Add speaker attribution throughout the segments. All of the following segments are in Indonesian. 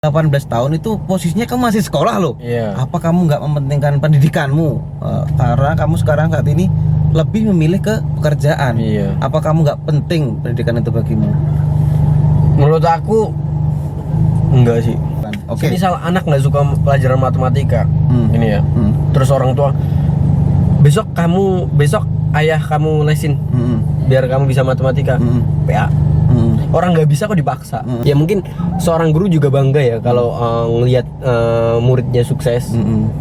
Speaker 1: 18 tahun itu posisinya kamu masih sekolah loh.
Speaker 2: Iya.
Speaker 1: Apa kamu nggak mementingkan pendidikanmu? Karena kamu sekarang saat ini lebih memilih ke pekerjaan.
Speaker 2: Iya.
Speaker 1: Apa kamu nggak penting pendidikan itu bagimu?
Speaker 2: Menurut aku enggak sih.
Speaker 1: Oke.
Speaker 2: Misal anak nggak suka pelajaran matematika, ini ya. Terus orang tua besok ayah kamu lesin biar kamu bisa matematika. PA. Orang nggak bisa kok dipaksa. Ya mungkin seorang guru juga bangga ya kalau ngelihat muridnya sukses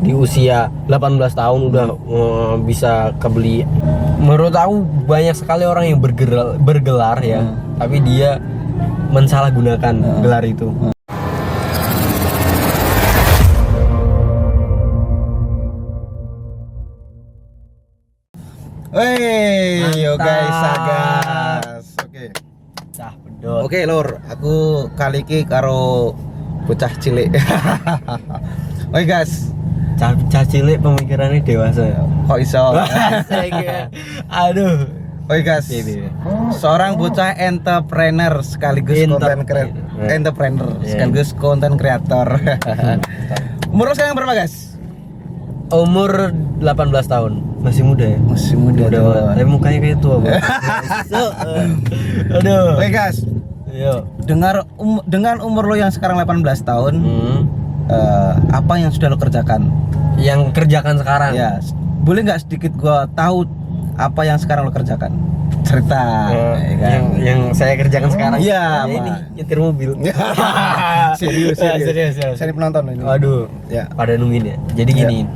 Speaker 2: di usia 18 tahun udah bisa kebeli. Menurut aku banyak sekali orang yang bergelar ya, tapi dia mensalahgunakan gelar itu.
Speaker 1: Wey, yo guys, sagas. Oke lur, aku kali iki karo bocah cilik. Oke guys,
Speaker 2: Cah cilik pemikirannya dewasa.
Speaker 1: kok iso?
Speaker 2: Aduh.
Speaker 1: Oke guys, seorang bocah entrepreneur sekaligus konten kreator. Umur sekarang berapa guys?
Speaker 2: Umur 18 tahun. Masih muda ya?
Speaker 1: Masih muda.
Speaker 2: Tapi mukanya kayak tua banget. Aduh.
Speaker 1: Oke guys,
Speaker 2: Yo.
Speaker 1: dengan umur lo yang sekarang 18 tahun, apa yang sudah lo kerjakan?
Speaker 2: Yang kerjakan sekarang?
Speaker 1: Ya, boleh nggak sedikit gua tahu apa yang sekarang lo kerjakan? Cerita. Ya kan?
Speaker 2: Yang saya kerjakan sekarang?
Speaker 1: Iya,
Speaker 2: ini nyetir mobil.
Speaker 1: serius. Saya penonton ini.
Speaker 2: Aduh.
Speaker 1: Ya.
Speaker 2: Pada nungguin ya. Jadi gini,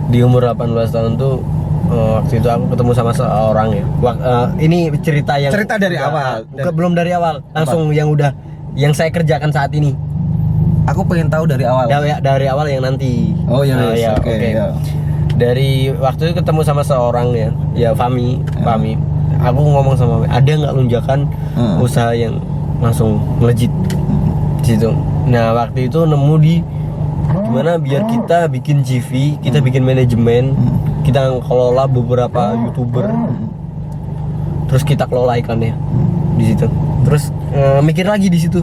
Speaker 2: di umur 18 tahun tuh waktu itu aku ketemu sama seorang ya. Ini cerita
Speaker 1: dari awal.
Speaker 2: Belum dari awal, langsung yang saya kerjakan saat ini.
Speaker 1: Aku pengen tahu dari awal.
Speaker 2: Dari awal yang nanti.
Speaker 1: Oh iya,
Speaker 2: ya,
Speaker 1: oke. Ya.
Speaker 2: Dari waktu itu ketemu sama seorang ya Fami. Aku ngomong sama ada nggak lunjakan usaha yang langsung melejit di situ. Nah waktu itu nemu di gimana biar kita bikin CV, kita bikin manajemen, kita kelola beberapa YouTuber, terus kita kelola ikannya di situ. Terus mikir lagi di situ.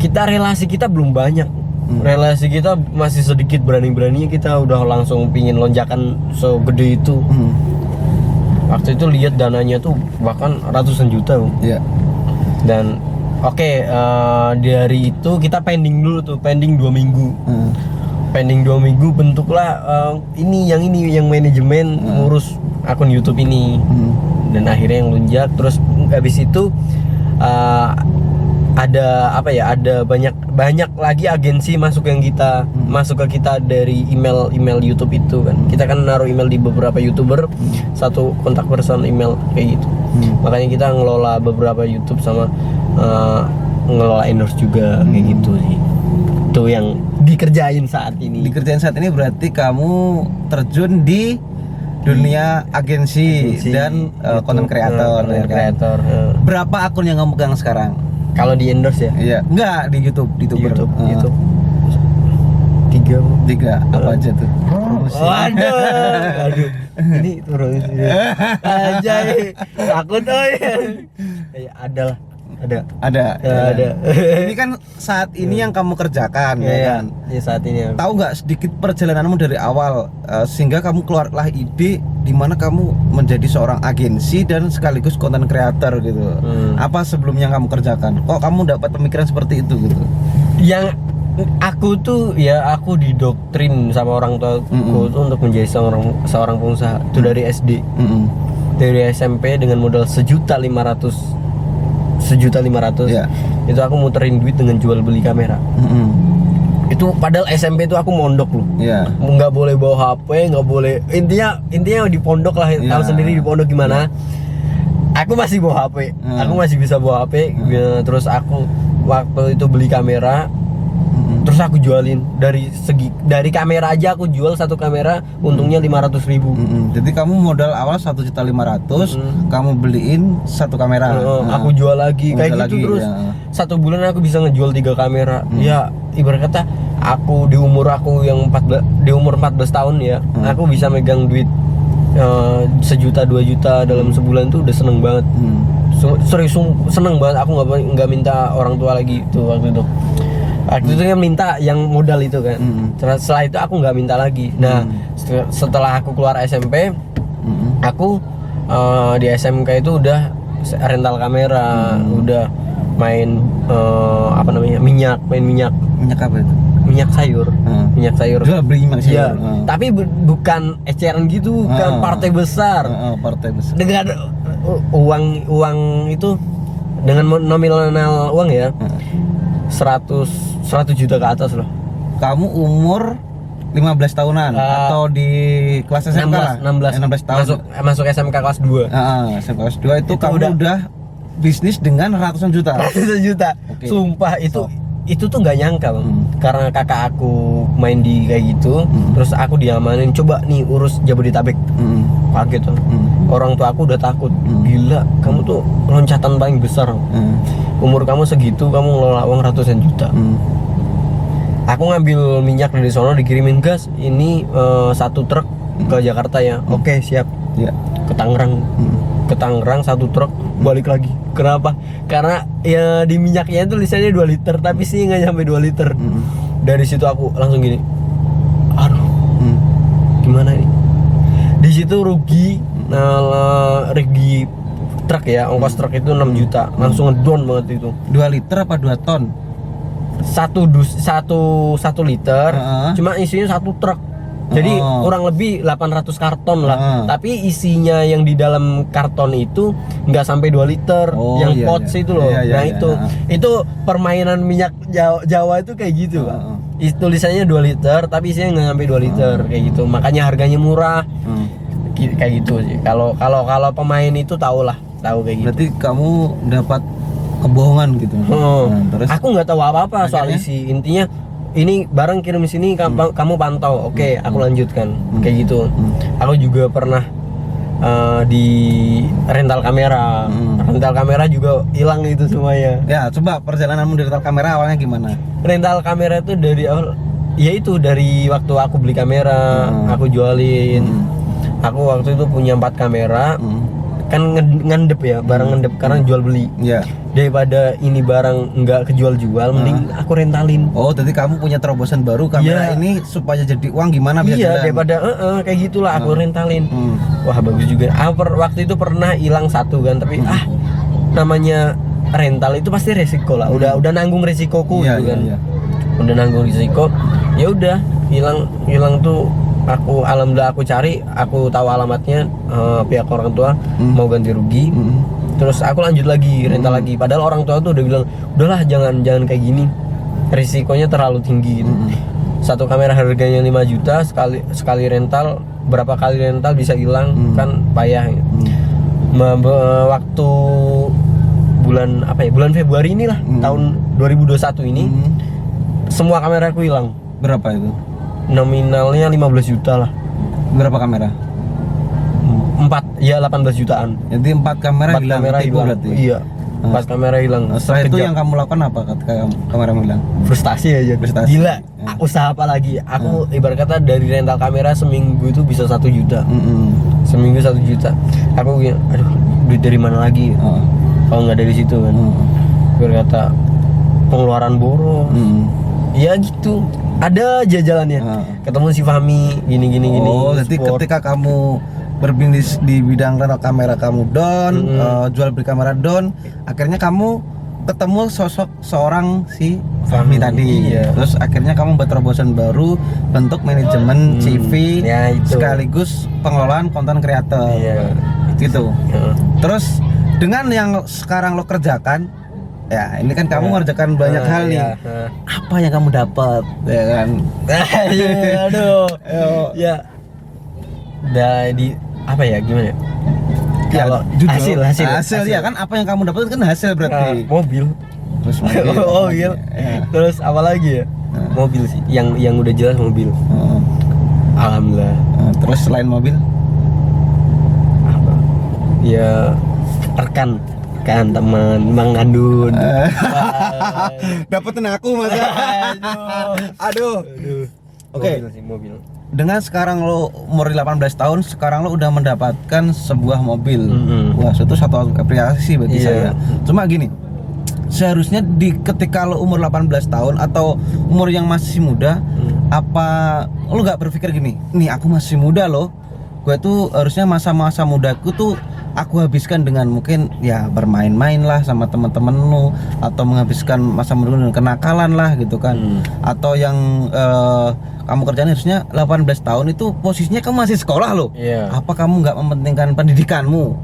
Speaker 2: Relasi kita belum banyak. Relasi kita masih sedikit, berani-beraninya kita udah langsung pingin lonjakan segede itu. Waktu itu lihat dananya tuh bahkan ratusan juta.
Speaker 1: Iya.
Speaker 2: Dan dari itu kita pending dulu tuh, pending 2 minggu. Pending 2 minggu bentuklah yang manajemen ngurus akun YouTube ini. Dan akhirnya yang lunjak. Terus habis itu ada banyak lagi agensi masuk ke kita dari email YouTube itu kan. Kita kan naruh email di beberapa YouTuber, satu kontak person email kayak gitu. Makanya kita ngelola beberapa YouTube sama ngelola endorse juga kayak gitu sih. Itu yang dikerjain saat ini.
Speaker 1: Berarti kamu terjun di dunia agensi dan konten kreator. Berapa akun yang kamu pegang sekarang?
Speaker 2: Kalau di endorse ya?
Speaker 1: Iya. Enggak, di YouTube.
Speaker 2: YouTube.
Speaker 1: 3 apa aja tuh?
Speaker 2: Aduh. Ini turun sih. Anjay. Takut ya. Ada. Ini kan saat ini yang kamu kerjakan ya kan? Iya, saat ini.
Speaker 1: Tahu nggak sedikit perjalananmu dari awal sehingga kamu keluarlah ide di mana kamu menjadi seorang agensi dan sekaligus konten kreator gitu. Apa sebelumnya kamu kerjakan? Kok kamu dapat pemikiran seperti itu gitu?
Speaker 2: Yang aku didoktrin sama orang tuaku tuh untuk menjadi seorang pengusaha itu dari SD. Dari SMP dengan modal 1.500.000.
Speaker 1: Yeah.
Speaker 2: Itu aku muterin duit dengan jual beli kamera. Itu padahal SMP itu aku mondok loh. Nggak boleh bawa HP, nggak boleh, intinya di pondok lah. Tahu sendiri di pondok gimana. Aku masih bawa HP. Aku masih bisa bawa HP. Terus aku waktu itu beli kamera, terus aku jualin dari kamera aja aku jual satu kamera untungnya 500.000.
Speaker 1: Jadi kamu modal awal 1.500.000, kamu beliin satu kamera.
Speaker 2: Aku jual lagi kayak gitu terus. Satu bulan aku bisa ngejual 3 kamera. Ya ibarat kata aku di umur 14 tahun ya, aku bisa megang duit 1 juta 2 juta dalam sebulan tuh udah seneng banget. seneng banget. Aku nggak minta orang tua lagi tuh waktu itu. Waktu itu kan minta yang modal itu kan. Terus setelah itu aku nggak minta lagi. Nah setelah aku keluar SMP, aku di SMK itu udah rental kamera, udah main main minyak
Speaker 1: apa itu?
Speaker 2: minyak sayur.
Speaker 1: Jual beli minyak sayur.
Speaker 2: Iya. Tapi bukan eceran gitu, bukan partai besar.
Speaker 1: Partai besar.
Speaker 2: Dengan uang itu dengan nominal uang ya 100 juta ke atas loh.
Speaker 1: Kamu umur 15 tahunan atau di kelas SMK
Speaker 2: 16
Speaker 1: tahun.
Speaker 2: Masuk SMK kelas 2.
Speaker 1: SMK kelas 2 itu kamu udah bisnis dengan ratusan juta. Okay.
Speaker 2: Sumpah itu tuh nggak nyangka Bang. Karena kakak aku main di kayak gitu, terus aku diamanin, coba nih urus Jabodetabek. Kaget tuh. Orang tua aku udah takut. Gila, kamu tuh loncatan paling besar. Umur kamu segitu, kamu ngelola uang ratusan juta. Aku ngambil minyak dari sono, dikirimin gas. Ini 1 truk ke Jakarta ya. Oke, siap.
Speaker 1: Ya.
Speaker 2: Ke Tangerang. Ke Tangerang 1 truk, balik lagi. Kenapa? Karena ya di minyaknya itu tulisannya 2 liter, tapi sih nggak nyampe 2 liter. Dari situ aku langsung gini, aduh, gimana ini? Di situ rugi truk ya, ongkos truk itu 6 juta, langsung ngedon banget itu.
Speaker 1: 2 liter apa 2 ton?
Speaker 2: 1 liter, cuma isinya 1 truk. Jadi kurang lebih 800 karton lah. Tapi isinya yang di dalam karton itu nggak sampai 2 liter. Yang pots itu loh. Itu permainan minyak Jawa itu kayak gitu, Pak. Tulisannya 2 liter tapi isinya nggak sampai 2 liter kayak gitu. Makanya harganya murah. Kayak gitu sih. Kalau pemain itu tahu kayak gitu.
Speaker 1: Berarti kamu dapat kebohongan gitu.
Speaker 2: Terus aku nggak tahu apa-apa soal isi. Intinya ini barang kirim sini, kamu pantau. Oke, aku lanjutkan kayak gitu. Aku juga pernah di rental kamera. Rental kamera juga hilang itu semuanya.
Speaker 1: Ya, coba perjalananmu di rental kamera awalnya gimana?
Speaker 2: Rental kamera itu dari awal, yaitu dari waktu aku beli kamera, aku jualin. Aku waktu itu punya 4 kamera. Kan ngendep ya, barang ngendep karena jual beli.
Speaker 1: Iya.
Speaker 2: Daripada ini barang nggak kejual-jual, mending aku rentalin.
Speaker 1: Oh, jadi kamu punya terobosan baru kamera ini supaya jadi uang gimana bisa jalan?
Speaker 2: Daripada kayak gitulah aku rentalin. Wah, bagus juga. Waktu itu pernah hilang 1 kan, tapi namanya rental itu pasti resiko lah. Udah nanggung resikoku gitu kan. Udah nanggung resiko. Ya udah, hilang tuh. Alhamdulillah aku cari, aku tahu alamatnya, pihak orang tua mau ganti rugi. Terus aku lanjut lagi rental lagi. Padahal orang tua tuh udah bilang, udahlah jangan kayak gini, risikonya terlalu tinggi gitu. 1 kamera harganya 5 juta, sekali rental, berapa kali rental bisa hilang, kan payah gitu. Waktu bulan Februari inilah, tahun 2021 ini, semua kamera aku hilang.
Speaker 1: Berapa itu?
Speaker 2: Nominalnya 15 juta lah.
Speaker 1: Berapa kamera?
Speaker 2: 18 jutaan.
Speaker 1: Jadi 4 kamera hilang. Berarti?
Speaker 2: Iya. 4 kamera hilang.
Speaker 1: Setelah itu yang kamu lakukan apa ketika kamera hilang?
Speaker 2: Frustasi aja. Gila. Usaha apa lagi? Aku ibarat kata dari rental kamera seminggu itu bisa 1 juta. Seminggu 1 juta. Aku bilang, aduh, duit dari mana lagi? Kalau nggak dari situ kan. Ibarat kata pengeluaran boros. Ya gitu. Ada aja jalannya. Ketemu si Fahmi gini.
Speaker 1: Oh, jadi ketika kamu berbisnis di bidang rental kamera kamu down, jual beli kamera down, akhirnya kamu ketemu sosok seorang si Fahmi tadi.
Speaker 2: Iya.
Speaker 1: Terus akhirnya kamu buat terobosan baru, bentuk manajemen CV,
Speaker 2: ya
Speaker 1: sekaligus pengelolaan konten kreator.
Speaker 2: Iya.
Speaker 1: Gitu. Terus dengan yang sekarang lo kerjakan, ya ini kan kamu ngerjakan banyak hal nih. Apa yang kamu dapat, ya kan?
Speaker 2: Aduh. Ya. Dari apa ya, gimana ya? Kalau hasil ya kan, apa yang kamu dapat kan hasil berarti. Mobil.
Speaker 1: Terus mobil.
Speaker 2: Mobil. Terus apa lagi ya? Mobil sih. Yang udah jelas mobil. Alhamdulillah.
Speaker 1: Terus selain mobil?
Speaker 2: Apa? Ya rekan teman Mang Andun.
Speaker 1: Dapetin aku masa. Aduh. Oke.
Speaker 2: Mobil.
Speaker 1: dengan sekarang lo umur 18 tahun, sekarang lo udah mendapatkan sebuah mobil. Wah, itu satu apresiasi bagi saya. Cuma gini, seharusnya ketika lo umur 18 tahun atau umur yang masih muda, apa lo nggak berpikir gini, nih aku masih muda loh, gue tuh harusnya masa-masa mudaku tuh aku habiskan dengan mungkin ya bermain-main lah sama teman-teman lo, atau menghabiskan masa muda dengan kenakalan lah gitu kan. Atau yang kamu kerjaan harusnya 18 tahun itu posisinya kamu masih sekolah loh. Apa kamu nggak mementingkan pendidikanmu?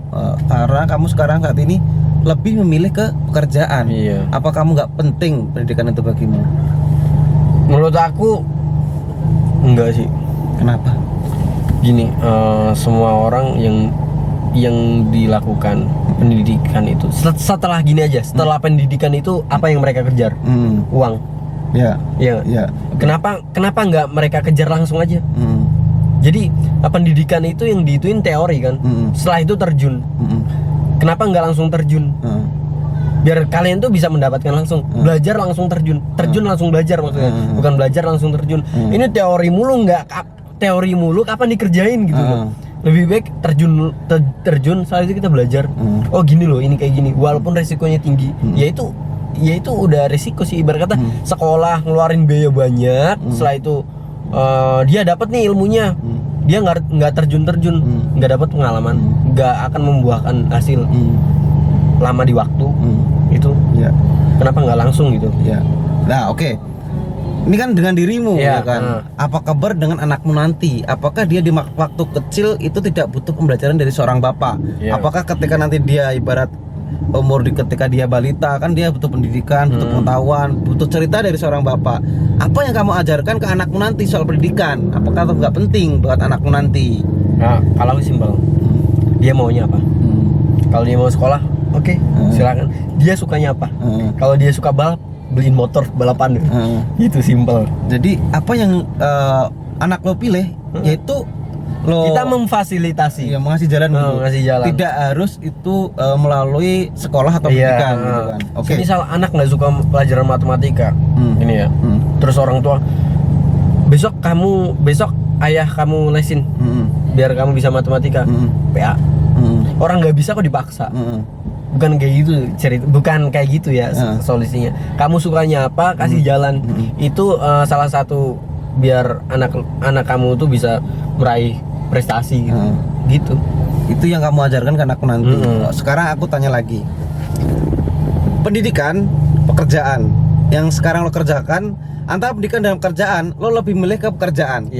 Speaker 1: Karena kamu sekarang saat ini lebih memilih ke pekerjaan. Apa kamu nggak penting pendidikan itu bagimu?
Speaker 2: Menurut aku enggak sih.
Speaker 1: Kenapa?
Speaker 2: Gini, semua orang yang dilakukan pendidikan itu setelah gini aja, setelah pendidikan itu apa yang mereka kejar? Uang. Ya. Kenapa nggak mereka kejar langsung aja? Jadi pendidikan itu yang diituin teori kan. Setelah itu terjun. Kenapa nggak langsung terjun? Biar kalian tuh bisa mendapatkan langsung, belajar langsung terjun langsung belajar maksudnya, bukan belajar langsung terjun. Ini teori mulu teori mulu, kapan dikerjain gitu loh. Lebih baik terjun setelah itu kita belajar. Oh gini loh, ini kayak gini, walaupun resikonya tinggi, ya itu udah resiko sih. Ibarat kata sekolah ngeluarin biaya banyak, setelah itu dia dapat nih ilmunya, dia nggak terjun, nggak dapat pengalaman, nggak akan membuahkan hasil lama di waktu. Itu kenapa nggak langsung gitu?
Speaker 1: Nah oke. Ini kan dengan dirimu ya kan. Apa kabar dengan anakmu nanti? Apakah dia di waktu kecil itu tidak butuh pembelajaran dari seorang bapak? Apakah ketika nanti dia ibarat umur ketika dia balita kan dia butuh pendidikan, butuh pengetahuan, butuh cerita dari seorang bapak. Apa yang kamu ajarkan ke anakmu nanti soal pendidikan? Apakah itu nggak penting buat anakmu nanti?
Speaker 2: Nah, kalau simpel, dia maunya apa? Kalau dia mau sekolah, oke, silakan. Dia sukanya apa? Kalau dia suka balap, beliin motor balapan. Itu simpel.
Speaker 1: Jadi apa yang anak lo pilih, yaitu kita
Speaker 2: memfasilitasi,
Speaker 1: mengasih jalan gitu.
Speaker 2: Ngasih jalan.
Speaker 1: Tidak harus itu melalui sekolah atau pendidikan gitu kan.
Speaker 2: Oke. Misal anak nggak suka pelajaran matematika, ini ya. Terus orang tua, besok ayah kamu lesin, biar kamu bisa matematika. PA. Orang nggak bisa kok dipaksa. Bukan kayak gitu cerita, bukan kayak gitu ya solusinya. Kamu sukanya apa, kasih jalan. Itu salah satu biar anak kamu tuh bisa meraih prestasi gitu.
Speaker 1: Itu yang kamu ajarkan ke anakku nanti. Sekarang aku tanya lagi, pendidikan, pekerjaan yang sekarang lo kerjakan, antara pendidikan dan pekerjaan, lo lebih milih ke pekerjaan.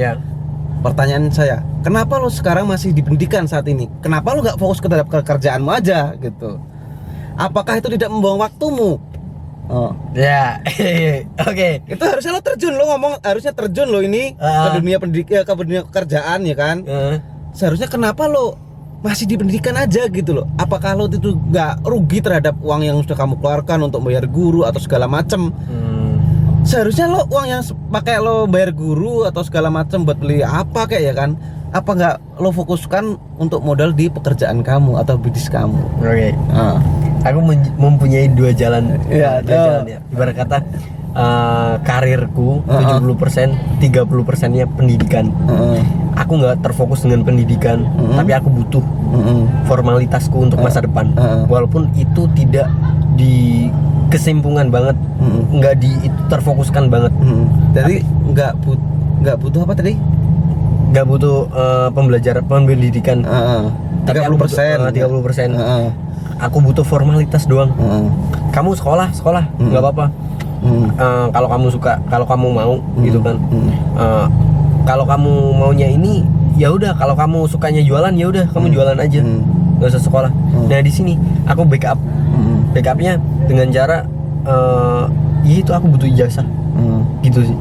Speaker 1: Pertanyaan saya, kenapa lo sekarang masih di pendidikan saat ini? Kenapa lo gak fokus ke kerjaanmu aja gitu? Apakah itu tidak membuang waktumu?
Speaker 2: Oke.
Speaker 1: Itu harusnya lo terjun, lo ngomong harusnya terjun lo ini ke dunia pendidikan, ke dunia pekerjaan ya kan. Seharusnya kenapa lo masih di pendidikan aja gitu loh? Apakah lo itu nggak rugi terhadap uang yang sudah kamu keluarkan untuk bayar guru atau segala macem? Seharusnya lo uang yang pakai lo bayar guru atau segala macem buat beli apa kayak ya kan? Apa nggak lo fokuskan untuk modal di pekerjaan kamu atau bisnis kamu?
Speaker 2: Aku mempunyai dua jalan. Dua jalan ya. Ibarat kata karirku 70%, 30%-nya pendidikan. Aku nggak terfokus dengan pendidikan, tapi aku butuh formalitasku untuk masa depan. Walaupun itu tidak di kesimpungan banget, nggak terfokuskan banget.
Speaker 1: Jadi nggak butuh apa tadi?
Speaker 2: Nggak butuh pendidikan.
Speaker 1: 30%.
Speaker 2: 30%. Aku butuh formalitas doang. Kamu sekolah nggak apa-apa. Kalau kamu suka, kalau kamu mau gitu kan. Kalau kamu maunya ini, ya udah. Kalau kamu sukanya jualan, ya udah kamu jualan aja, nggak usah sekolah. Nah di sini aku backupnya dengan cara ya itu aku butuh ijazah, gitu sih.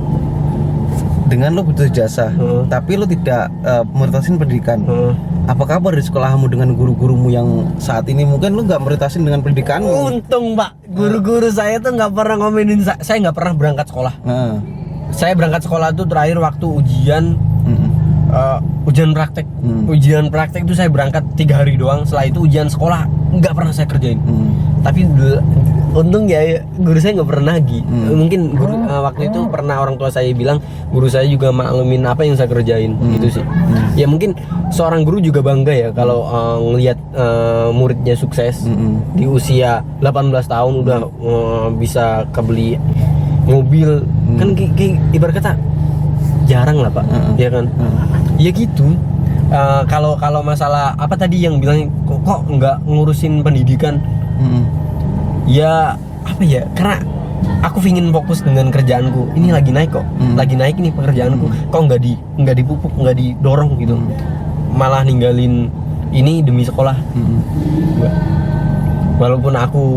Speaker 1: Dengan lo butuh ijazah, tapi lo tidak prioritasin pendidikan. Apa kabar di sekolahmu dengan guru-gurumu yang saat ini mungkin lo nggak prioritasin dengan pendidikanmu?
Speaker 2: Untung Pak, guru-guru saya tuh nggak pernah ngomenin saya nggak pernah berangkat sekolah. Saya berangkat sekolah tuh terakhir waktu ujian praktek. Ujian praktek itu saya berangkat 3 hari doang. Setelah itu ujian sekolah nggak pernah saya kerjain. Tapi untung ya guru saya nggak pernah nagih. Mungkin guru waktu itu pernah orang tua saya bilang guru saya juga maklumin apa yang saya kerjain gitu sih. Ya mungkin seorang guru juga bangga ya kalau ngelihat muridnya sukses di usia 18 tahun udah bisa kebeli mobil. Kan ibarat kata jarang lah Pak, ya kan? Ya gitu. Kalau masalah apa tadi yang bilang kok nggak ngurusin pendidikan, ya apa ya, karena aku ingin fokus dengan kerjaanku. Ini lagi naik kok, lagi naik nih pekerjaanku, kok nggak dipupuk, nggak didorong gitu, malah ninggalin ini demi sekolah. Walaupun aku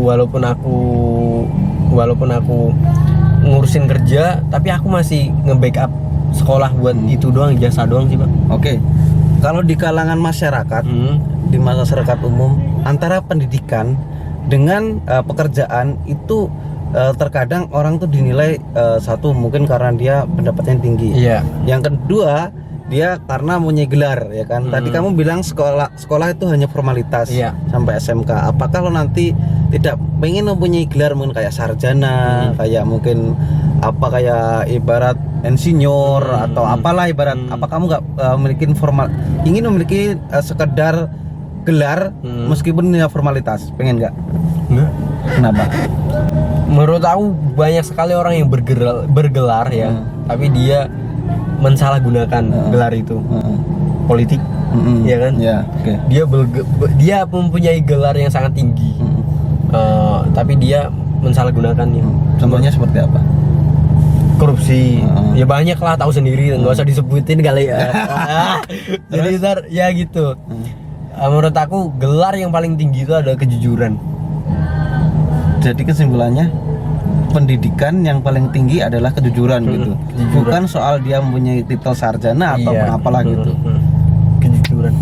Speaker 2: ngurusin kerja, tapi aku masih nge-backup sekolah buat itu doang, jasa doang sih Pak.
Speaker 1: Oke. Kalau di kalangan masyarakat, di masyarakat umum, antara pendidikan dengan pekerjaan itu terkadang orang tuh dinilai satu mungkin karena dia pendapatnya tinggi.
Speaker 2: Iya.
Speaker 1: Yang kedua, dia karena punya gelar, ya kan. Tadi kamu bilang sekolah itu hanya formalitas sampai SMK. Apakah lo nanti tidak pengen mempunyai gelar mungkin kayak sarjana, kayak mungkin kayak ibarat insinyur atau apalah ibarat, apa kamu nggak ingin memiliki sekedar gelar meskipun ini formalitas, pengen nggak?
Speaker 2: Enggak.
Speaker 1: Kenapa?
Speaker 2: Menurut aku banyak sekali orang yang bergelar ya, tapi dia mensalahgunakan gelar itu politik, ya kan?
Speaker 1: Ya, oke.
Speaker 2: Dia mempunyai gelar yang sangat tinggi, tapi dia mensalahgunakannya.
Speaker 1: Contohnya seperti apa?
Speaker 2: Korupsi, ya banyak lah, tahu sendiri, nggak usah disebutin kali ya. Jadi ntar ya gitu. Menurut aku gelar yang paling tinggi itu adalah kejujuran.
Speaker 1: Jadi kesimpulannya pendidikan yang paling tinggi adalah kejujuran gitu. Bukan soal dia mempunyai titel sarjana atau apalah gitu.
Speaker 2: Kejujuran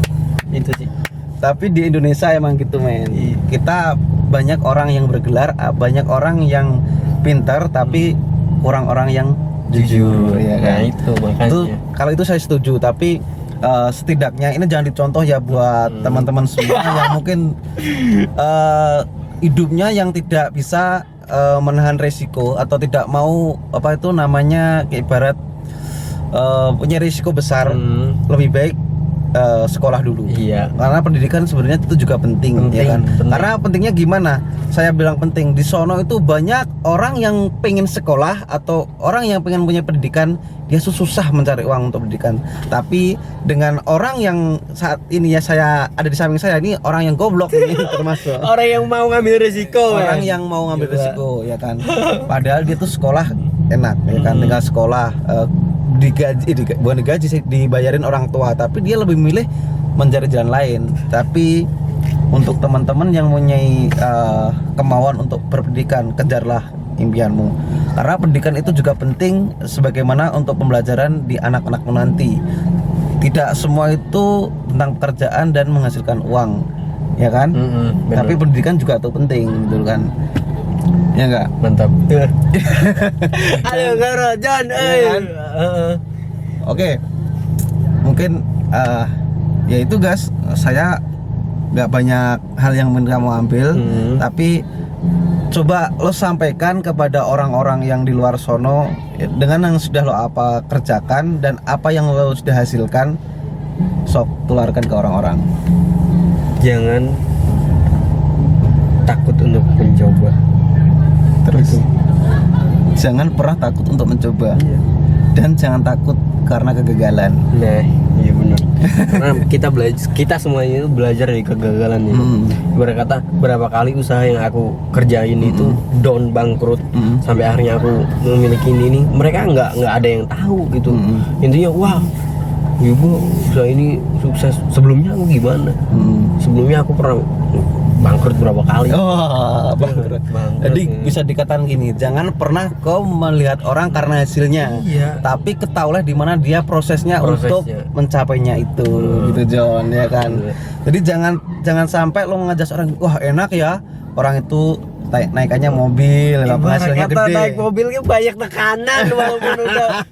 Speaker 2: itu sih.
Speaker 1: Tapi di Indonesia emang gitu men. Kita banyak orang yang bergelar, banyak orang yang pintar tapi orang-orang yang jujur, ya kan?
Speaker 2: Nah, itu makanya.
Speaker 1: Kalau itu saya setuju, tapi setidaknya ini jangan dicontoh ya buat teman-teman semua yang mungkin hidupnya yang tidak bisa menahan resiko atau tidak mau itu namanya ibarat punya risiko besar, lebih baik sekolah dulu.
Speaker 2: Iya.
Speaker 1: Karena pendidikan sebenarnya itu juga penting, ya kan? Karena pentingnya gimana? Saya bilang penting. Di sono itu banyak orang yang pengen sekolah atau orang yang pengen punya pendidikan, dia susah mencari uang untuk pendidikan. Tapi dengan orang yang saat ini ya saya ada di samping saya ini orang yang goblok ini termasuk.
Speaker 2: Orang yang mau ngambil risiko.
Speaker 1: Orang yang mau ngambil risiko, ya kan? Padahal dia tuh sekolah enak, ya kan? Tinggal sekolah bukan digaji sih, dibayarin orang tua, tapi dia lebih milih mencari jalan lain. Tapi untuk teman-teman yang mempunyai kemauan untuk berpendidikan, kejarlah impianmu, karena pendidikan itu juga penting sebagaimana untuk pembelajaran di anak-anakmu nanti. Tidak semua itu tentang pekerjaan dan menghasilkan uang, ya kan? Tapi pendidikan juga itu penting, betul kan? Ya enggak?
Speaker 2: Mantap. Ayo Garo, John.
Speaker 1: Oke. Mungkin ya itu guys, saya nggak banyak hal yang kamu ambil, tapi coba lo sampaikan kepada orang-orang yang di luar sono dengan yang sudah lo kerjakan dan apa yang lo sudah hasilkan, sok tularkan ke orang-orang.
Speaker 2: Jangan takut untuk mencoba.
Speaker 1: Terus jangan pernah takut untuk mencoba. Dan jangan takut karena kegagalan.
Speaker 2: Nah, iya benar. Karena kita semuanya itu belajar dari kegagalan ini. Berkata berapa kali usaha yang aku kerjain itu down, bangkrut, sampai akhirnya aku memiliki ini. Mereka nggak ada yang tahu gitu. Intinya wah, ibu usaha ini sukses. Sebelumnya aku gimana? Sebelumnya aku pernah bangkrut berapa kali.
Speaker 1: Bangkrut. Jadi bisa dikatakan gini, jangan pernah kau melihat orang karena hasilnya, tapi ketahuilah di mana dia prosesnya untuk mencapainya itu, gitu John, ya kan? Jadi jangan sampai lo ngajak orang, wah enak ya, orang itu naikannya mobil, hasilnya gede.
Speaker 2: Naik mobilnya banyak tekanan walaupun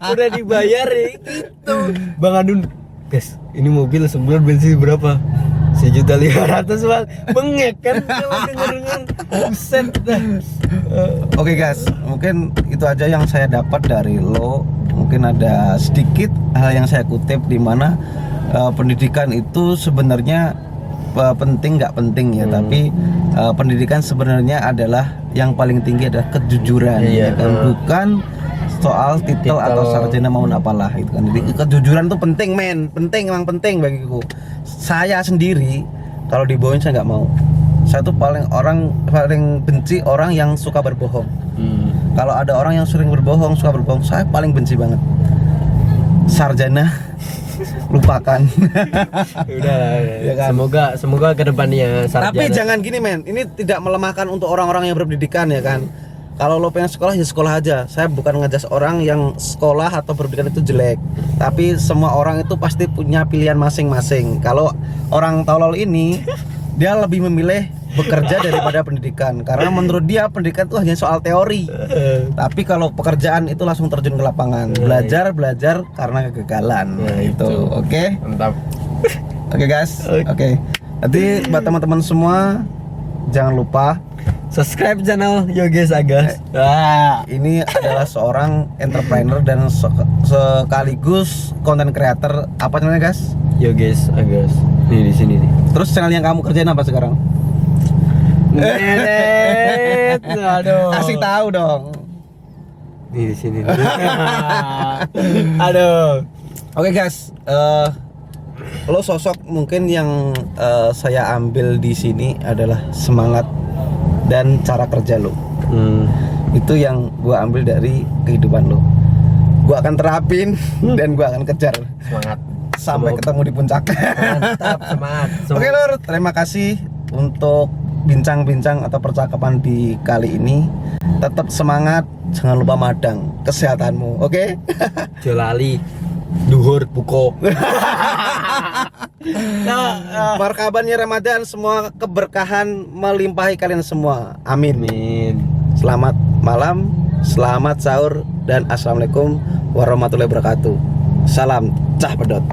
Speaker 2: udah dibayar ya gitu. Bang Adun, guys, ini mobil sebulan bensin berapa? 1.500.000 bang, bengek kan kalau denger buset dah.
Speaker 1: Oke guys, mungkin itu aja yang saya dapat dari lo. Mungkin ada sedikit hal yang saya kutip di mana pendidikan itu sebenarnya penting nggak penting ya, tapi pendidikan sebenarnya adalah yang paling tinggi adalah kejujuran, ya kan? Bukan soal titel atau sarjana maupun apalah itu kan. Jadi kejujuran itu penting men, penting, emang penting bagiku. Saya sendiri kalau dibohongin saya nggak mau. Saya tuh paling benci orang yang suka berbohong. Kalau ada orang yang sering berbohong, suka berbohong, saya paling benci banget. Sarjana lupakan.
Speaker 2: Udah
Speaker 1: ya kan?
Speaker 2: Semoga kedepannya sarjana.
Speaker 1: Tapi jangan gini men, ini tidak melemahkan untuk orang-orang yang berpendidikan ya kan. Kalau lo pengen sekolah ya sekolah aja. Saya bukan ngejas orang yang sekolah atau berpendidikan itu jelek, tapi semua orang itu pasti punya pilihan masing-masing. Kalau orang tolol ini dia lebih memilih bekerja daripada pendidikan, karena menurut dia pendidikan itu hanya soal teori. Tapi kalau pekerjaan itu langsung terjun ke lapangan, belajar karena kegagalan. Itu oke?
Speaker 2: Mantap.
Speaker 1: Oke guys, oke. Nanti buat teman-teman semua jangan lupa
Speaker 2: subscribe channel Yoges Agas.
Speaker 1: Ini adalah seorang entrepreneur dan sekaligus content creator. Apa namanya guys?
Speaker 2: Yoges Agas. Nih di sini nih.
Speaker 1: Terus channel yang kamu kerjain apa sekarang?
Speaker 2: Aduh.
Speaker 1: Kasih tahu dong.
Speaker 2: Nih di sini. Aduh.
Speaker 1: Oke guys, lo sosok mungkin yang saya ambil di sini adalah semangat dan cara kerja lo. Itu yang gua ambil dari kehidupan lo. Gua akan terapin dan gua akan kejar.
Speaker 2: Semangat.
Speaker 1: Sampai ketemu di puncak.
Speaker 2: Mantap, semangat.
Speaker 1: Oke Lur, terima kasih untuk bincang-bincang atau percakapan di kali ini. Tetap semangat, jangan lupa madang kesehatanmu, oke?
Speaker 2: Jolali, duhur, buko.
Speaker 1: Markabannya Ramadan, semua keberkahan melimpahi kalian semua. Amin.
Speaker 2: Amin.
Speaker 1: Selamat malam, selamat sahur, dan assalamualaikum warahmatullahi wabarakatuh. Salam cah pedot.